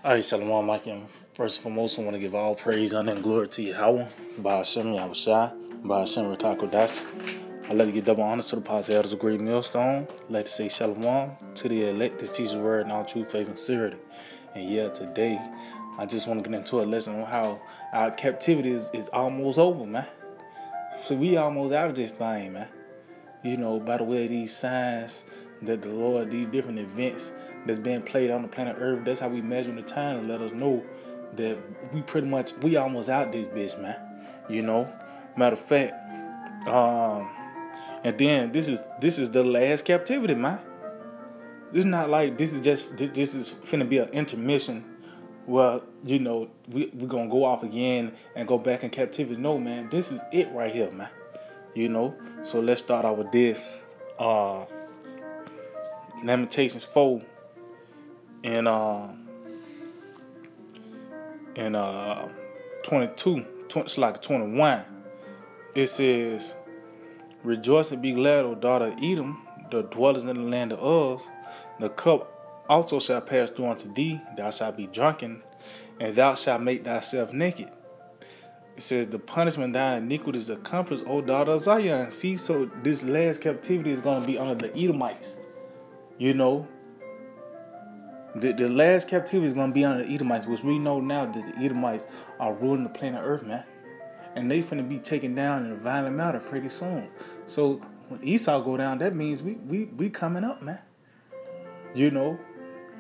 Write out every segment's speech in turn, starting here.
Alright, Shalom, Mike. And first and foremost, I want to give all praise, honor, and glory to Yahweh, by Hashem, Yahushua, by Hashem, Rakakodash. I'd like to give double honors to the past elders of Great Millstone. I'd like to say Shalom to the elect that teach the word in all truth, faith, and sincerity. And yeah, today, I just want to get into a lesson on how our captivity is almost over, man. So we almost out of this thing, man. You know, by the way of these signs that the Lord, these different events that's being played on the planet Earth, that's how we measure the time to let us know that we almost out this bitch, man. You know, matter of fact, and then this is the last captivity, man. This is not like this is finna be an intermission. Well, you know, we're gonna go off again and go back in captivity. No, man, this is it right here, man. You know, so let's start out with this. Lamentations 4 and 22, it's like 21. It says, "Rejoice and be glad, O daughter of Edom, the dwellers in the land of Uz. The cup also shall pass through unto thee. Thou shalt be drunken, and thou shalt make thyself naked." It says, "The punishment thine iniquity is accomplished, O daughter of Zion." See, so this last captivity is going to be under the Edomites. You know, the last captivity is going to be under the Edomites, which we know now that the Edomites are ruling the planet Earth, man. And they finna be taken down in a violent manner pretty soon. So when Esau go down, that means we coming up, man. You know,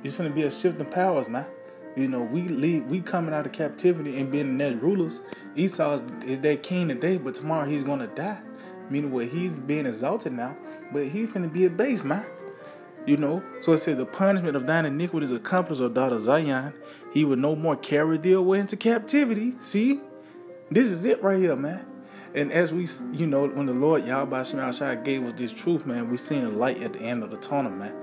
it's finna be a shift in powers, man. You know, we coming out of captivity and being the next rulers. Esau is that king today, but tomorrow he's gonna die. Meaning what, he's being exalted now, but he's finna be abased, man. You know, so it says, "The punishment of thine iniquity is accomplished, O daughter of Zion. He will no more carry thee away into captivity." See, this is it right here, man. And as we, you know, when the Lord Yahweh Shai gave us this truth, man, we seen a light at the end of the tunnel, man.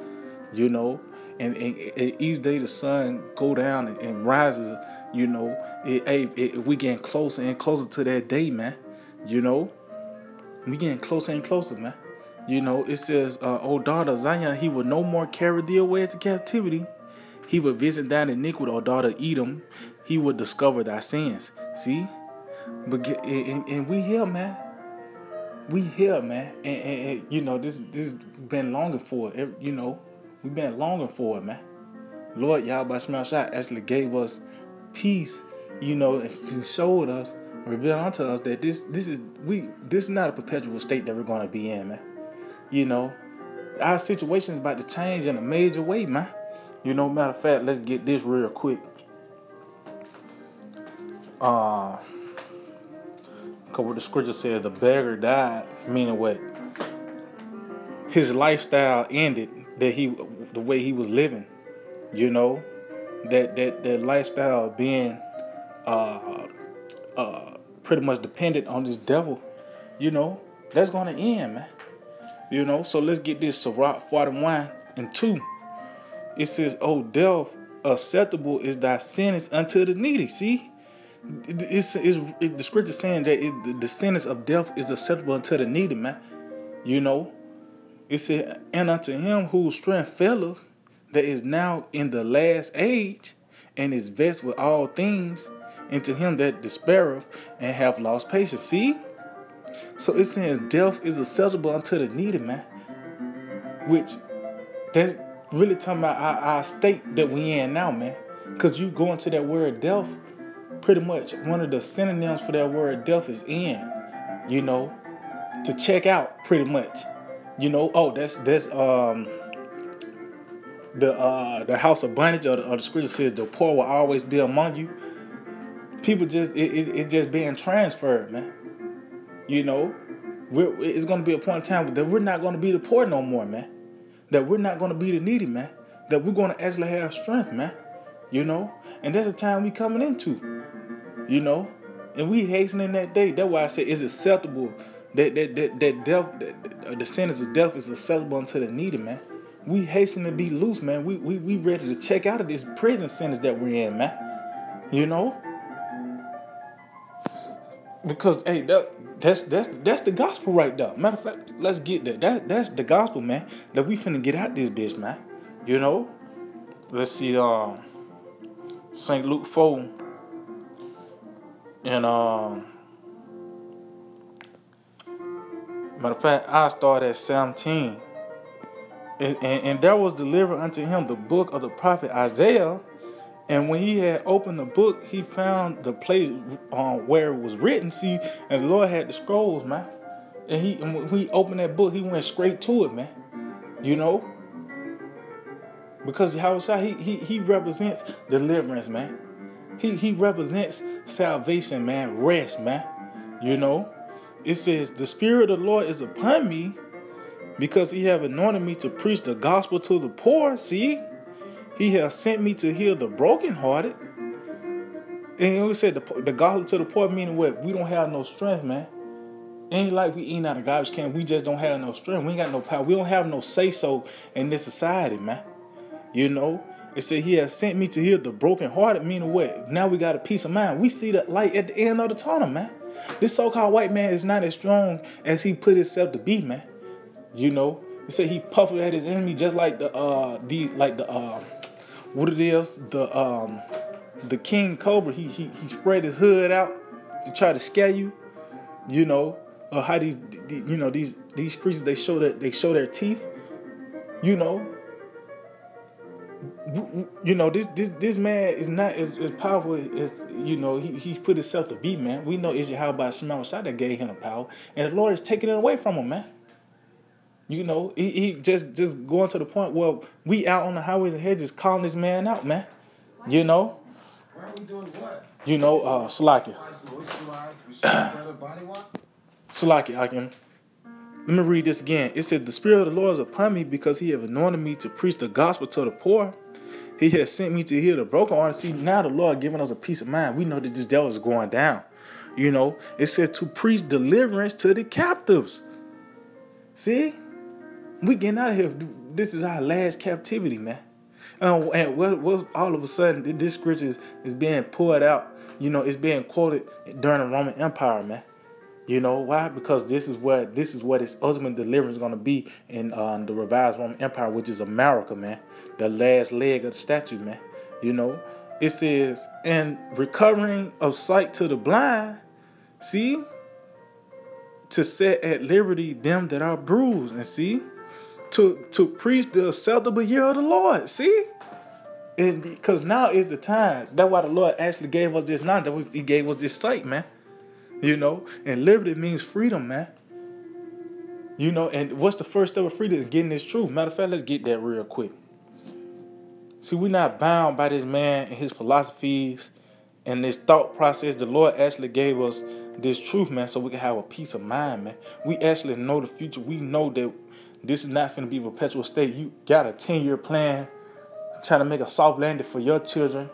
You know, and each day the sun go down and rises. You know, we getting closer and closer to that day, man. You know, we getting closer and closer, man. You know, it says, "O daughter of Zion, he will no more carry thee away into captivity. He will visit thine iniquity, O daughter of Edom. He will discover thy sins." See? But and we here, man. We here, man. And you know, this been longing for it. You know, we've been longing for it, man. Lord Yahweh Shai actually gave us peace, you know, and showed us, revealed unto us that this is not a perpetual state that we're gonna be in, man. You know, our situation is about to change in a major way, man. You know, matter of fact, let's get this real quick. Cause what the scripture says, the beggar died, meaning what? His lifestyle ended, the way he was living. You know, that lifestyle being pretty much dependent on this devil. You know, that's gonna end, man. You know, so let's get this. Sirach 41 and 2. It says, "O death, acceptable is thy sentence unto the needy." See, the scripture saying that the sentence of death is acceptable unto the needy, man. You know, it said, "And unto him whose strength faileth, that is now in the last age, and is vexed with all things, and to him that despaireth and have lost patience." See? So it says death is acceptable unto the needy, man. Which, that's really talking about our state that we in now, man. Because you go into that word death, pretty much one of the synonyms for that word death is end. You know, to check out, pretty much. You know, that's the house of bondage, or the scripture says the poor will always be among you. People it just being transferred, man. You know, it's going to be a point in time that we're not going to be the poor no more, man. That we're not going to be the needy, man. That we're going to actually have strength, man. You know, and that's the time we coming into. You know, and we hastening that day. That's why I say it's acceptable that death, the sentence of death is acceptable unto the needy, man. We hasten to be loose, man. We ready to check out of this prison sentence that we're in, man. You know, because hey, that's the gospel right there. Matter of fact, let's get that. That's the gospel, man. That we finna get out this bitch, man. You know, let's see. St. Luke 4. And matter of fact, I start at 17. And there was delivered unto him the book of the prophet Isaiah. And when he had opened the book, he found the place where it was written. See, and the Lord had the scrolls, man. And when he opened that book, he went straight to it, man. You know? Because he represents deliverance, man. He represents salvation, man. Rest, man. You know? It says, the Spirit of the Lord is upon me because he have anointed me to preach the gospel to the poor. See? He has sent me to heal the brokenhearted. And we said the gospel to the poor, meaning what? We don't have no strength, man. Ain't like we eating out of garbage can. We just don't have no strength. We ain't got no power. We don't have no say-so in this society, man. You know? It said he has sent me to heal the brokenhearted, meaning what? Now we got a peace of mind. We see the light at the end of the tunnel, man. This so-called white man is not as strong as he put himself to be, man. You know? It said he puffed at his enemy just like what it is, the king cobra. He spread his hood out to try to scare you. You know, how these creatures they show their teeth. You know, this man is not as powerful as he put himself to be, man. We know it's Yahweh Shema Shah that gave him the power, and the Lord is taking it away from him, man. You know, he just going to the point where we out on the highways and hedges calling this man out, man. You know? Why are we doing what? You know, Salakia. Salakia, Hakim. Let me read this again. It said, the Spirit of the Lord is upon me because he have anointed me to preach the gospel to the poor. He has sent me to heal the brokenhearted. See, now the Lord giving us a peace of mind. We know that this devil is going down. You know, it says to preach deliverance to the captives. See? We getting out of here. This is our last captivity, man. And what all of a sudden, this scripture is being poured out. You know, it's being quoted during the Roman Empire, man. You know why? Because this is what its ultimate deliverance is going to be in the revived Roman Empire, which is America, man. The last leg of the statue, man. You know, it says, and recovering of sight to the blind, see, to set at liberty them that are bruised, and see, to preach the acceptable year of the Lord, see? And because now is the time. That's why the Lord actually gave us this knowledge. He gave us this sight, man. You know, and liberty means freedom, man. You know, and what's the first step of freedom? Is getting this truth. Matter of fact, let's get that real quick. See, we're not bound by this man and his philosophies and this thought process. The Lord actually gave us this truth, man, so we can have a peace of mind, man. We actually know the future. We know that this is not going to be a perpetual state. You got a 10-year plan, trying to make a soft landing for your children.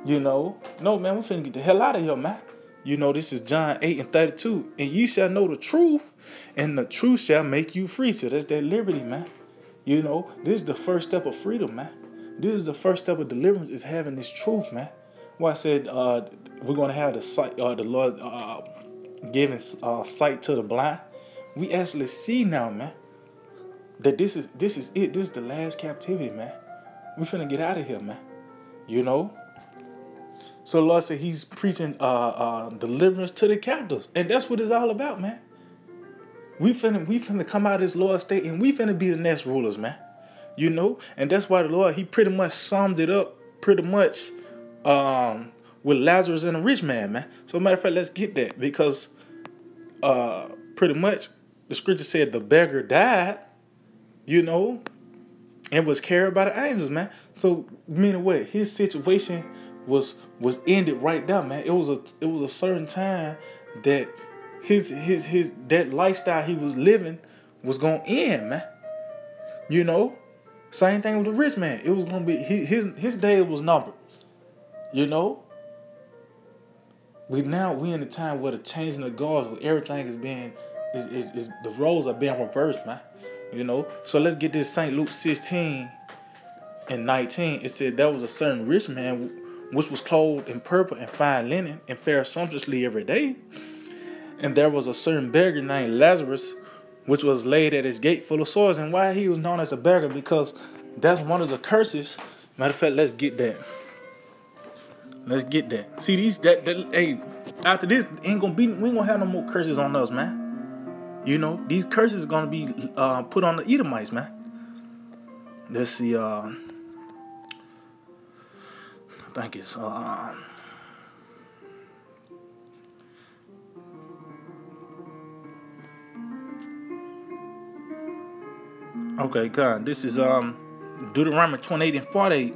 You know, no, man, we're finna get the hell out of here, man. You know, this is John 8:32. And ye shall know the truth, and the truth shall make you free. So that's that liberty, man. You know, this is the first step of freedom, man. This is the first step of deliverance, is having this truth, man. Well, I said we're going to have the sight, the Lord giving sight to the blind. We actually see now, man, that this is it. This is the last captivity, man. We finna get out of here, man. You know? So the Lord said he's preaching deliverance to the captives. And that's what it's all about, man. We finna come out of this Lord state, and we finna be the next rulers, man. You know? And that's why the Lord, he pretty much summed it up pretty much with Lazarus and the rich man. So matter of fact, let's get that. Because pretty much the scripture said the beggar died, you know, and was carried by the angels, man. So meaning what? His situation was ended right there, man. It was a certain time that his that lifestyle he was living was gonna end, man. You know? Same thing with the rich man. It was gonna be his day was numbered. You know? We in a time where the changing of guards, where everything is being is the roles are being reversed, man. You know? So let's get this St. Luke 16:19. It said there was a certain rich man which was clothed in purple and fine linen and fared sumptuously every day. And there was a certain beggar named Lazarus, which was laid at his gate full of sores. And why he was known as a beggar? Because that's one of the curses. Matter of fact, let's get that. Let's get that. See these hey, after this we ain't gonna have no more curses on us, man. You know, these curses are gonna be put on the Edomites, man. Let's see, I think it's okay, God. This is Deuteronomy 28:48.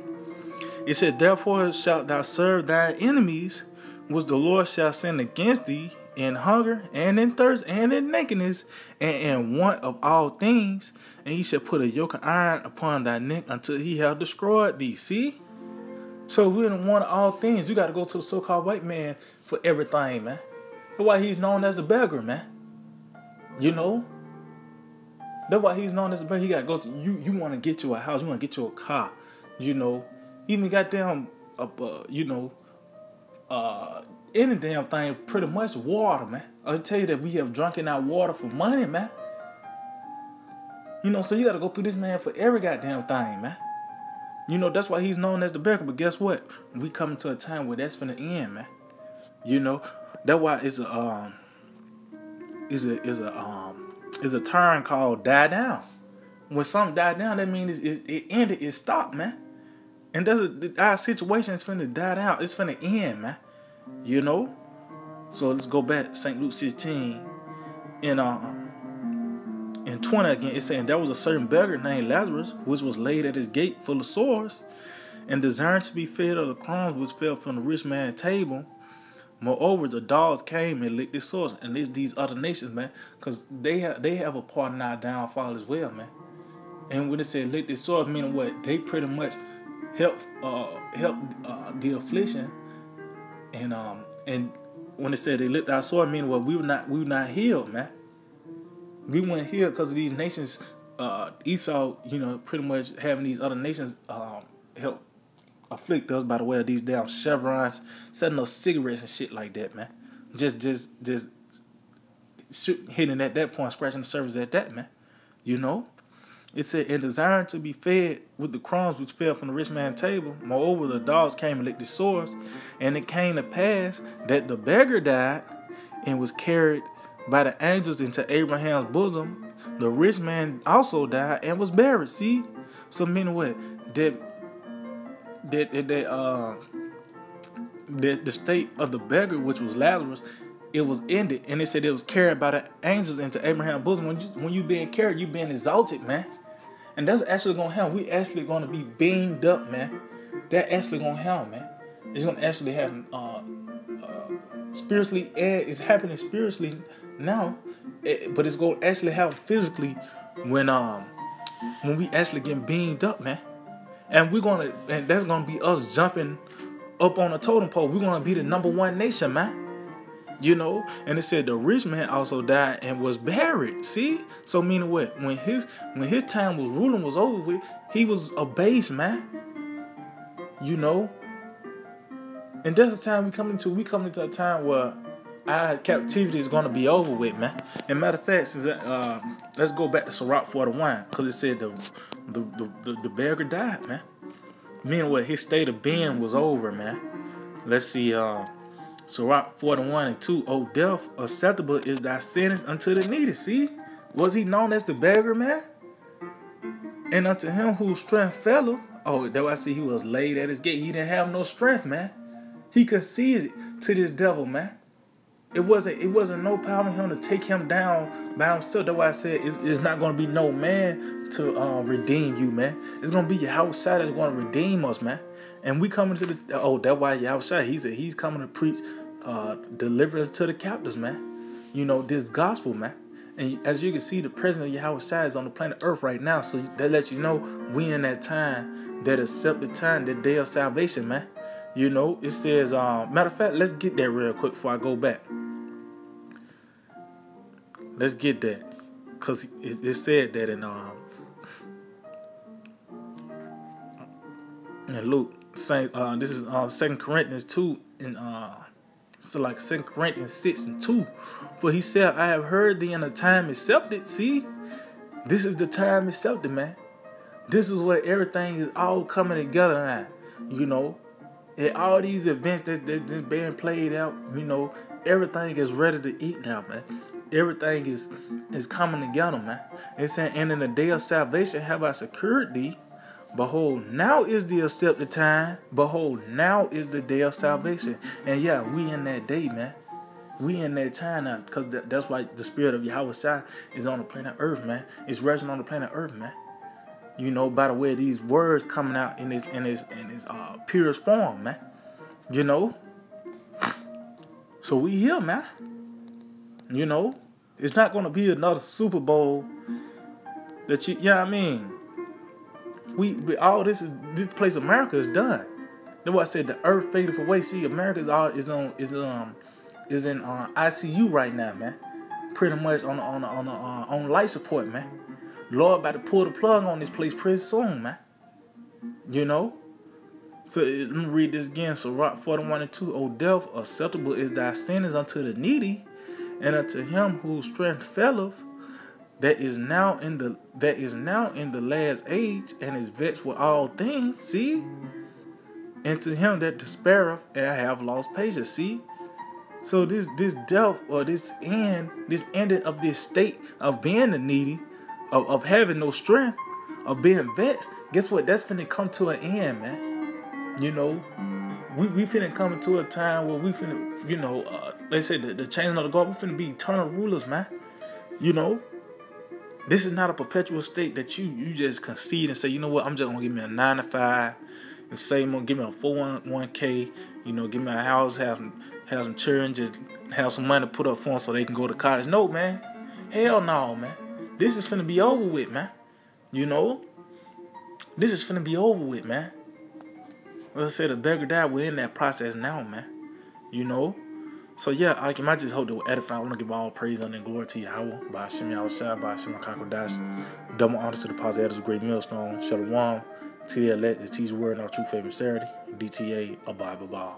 It said, therefore shalt thou serve thy enemies, which the Lord shall send against thee, in hunger, and in thirst, and in nakedness, and in want of all things, and he shall put a yoke of iron upon thy neck until he have destroyed thee. See? So we don't want all things. You got to go to the so-called white man for everything, man. That's why he's known as the beggar, man. You know? That's why he's known as the beggar. He got to go to you want to get you a house, you want to get you a car, you know. Even goddamn, any damn thing, pretty much water, man. I'll tell you that we have drunken our water for money, man. You know, so you got to go through this man for every goddamn thing, man. You know, that's why he's known as the beggar. But guess what? We coming to a time where that's finna end, man. You know, that's why it's a term called die down. When something die down, that means it ended, it stopped, man. And our situation is finna die down. It's finna end, man. You know? So let's go back. St. Luke 16. In 20 again, it's saying there was a certain beggar named Lazarus, which was laid at his gate full of sores, and desiring to be fed of the crumbs which fell from the rich man's table. Moreover, the dogs came and licked his sores. And it's these other nations, man, because they have a part in our downfall as well, man. And when it said lick his sores, meaning what? They pretty much help the affliction, and when it said they licked our sword, meaning what? We were not healed, man. We weren't healed because of these nations. Esau, you know, pretty much having these other nations help afflict us by the way of these damn chevrons, setting us cigarettes and shit like that, man. Just hitting at that point, scratching the surface at that, man. You know. It said, and desiring to be fed with the crumbs which fell from the rich man's table. Moreover, the dogs came and licked his sores. And it came to pass that the beggar died and was carried by the angels into Abraham's bosom. The rich man also died and was buried. See? So meaning what? That the state of the beggar, which was Lazarus, it was ended. And it said it was carried by the angels into Abraham's bosom. When you being carried, you being exalted, man. And that's actually going to happen. We actually going to be beamed up, man. That actually going to happen, man. It's going to actually happen spiritually, and it's happening spiritually now. But it's going to actually happen physically when we actually get beamed up, man. And that's going to be us jumping up on a totem pole. We're going to be the #1 nation, man. You know, and it said the rich man also died and was buried. See? So meaning what? When his time was ruling was over with, he was abased, man. You know? And that's the time we come into a time where our captivity is gonna be over with, man. And matter of fact, since let's go back to Sirach 41, because it said the beggar died, man. Meaning what? His state of being was over, man. Let's see, Sirach 41:2. O death, acceptable is thy sentence unto the needy. See? Was he known as the beggar, man? And unto him whose strength faileth. Oh, that's why I see he was laid at his gate. He didn't have no strength, man. He conceded to this devil, man. It wasn't no power in him to take him down by himself. That's why I said it's not going to be no man to redeem you, man. It's going to be your house side that's going to redeem us, man. And we coming to that's why Yahushua, he said he's coming to preach deliverance to the captives, man. You know, this gospel, man. And as you can see, the presence of Yahushua is on the planet Earth right now. So that lets you know we in that time, that accepted time, that day of salvation, man. You know, it says, matter of fact, let's get that real quick before I go back. Let's get that. Because it said that in Luke. This is 2 Corinthians 2 and so like 2 Corinthians 6:2. For he said, I have heard thee in a time accepted. See, this is the time accepted, man. This is where everything is all coming together now. You know, And all these events that being played out, you know, everything is ready to eat now, man. Everything is coming together, man. It's saying, and in the day of salvation have I secured thee. Behold, now is the accepted time. Behold, now is the day of salvation. And yeah, we in that day, man. We in that time now, because that's why the spirit of Yahweh Shai is on the planet Earth, man. It's resting on the planet Earth, man. You know, by the way of these words coming out in his purest form, man. You know? So we here, man. You know? It's not gonna be another Super Bowl that you know what I mean? We all this place America is done. That's why I said the earth faded away. See, America is in ICU right now, man. Pretty much on life support, man. Lord about to pull the plug on this place pretty soon, man. You know? So let me read this again. So Rock 41:2, O death, acceptable is thy sentence unto the needy, and unto him whose strength faileth, that is now in the last age, and is vexed with all things. See? And to him that despaireth, and have lost patience. See? So this death, or this ending of this state of being the needy, of having no strength, of being vexed, guess what? That's finna come to an end, man. You know, we finna come into a time where we finna, you know, they say the changing of the guard, we finna be eternal rulers, man. You know, this is not a perpetual state that you just concede and say, you know what, I'm just gonna give me a 9 to 5, and say I'm gonna give me a 401k, you know, give me a house, have some children, just have some money to put up for them so they can go to college. No, man. Hell no, man. This is finna be over with, man. You know? This is finna be over with, man. Let's say the beggar died. We're in that process now, man. You know? So, yeah, I just hope that we're edifying. I want to give all praise and glory to Yahweh. By Hashem Yahushua, by Hashem HaKakodash. Double honors to the positors of great millstone. Shalom. To the elect that teach the word in our true faith and sincerity. DTA, Abba, Abba.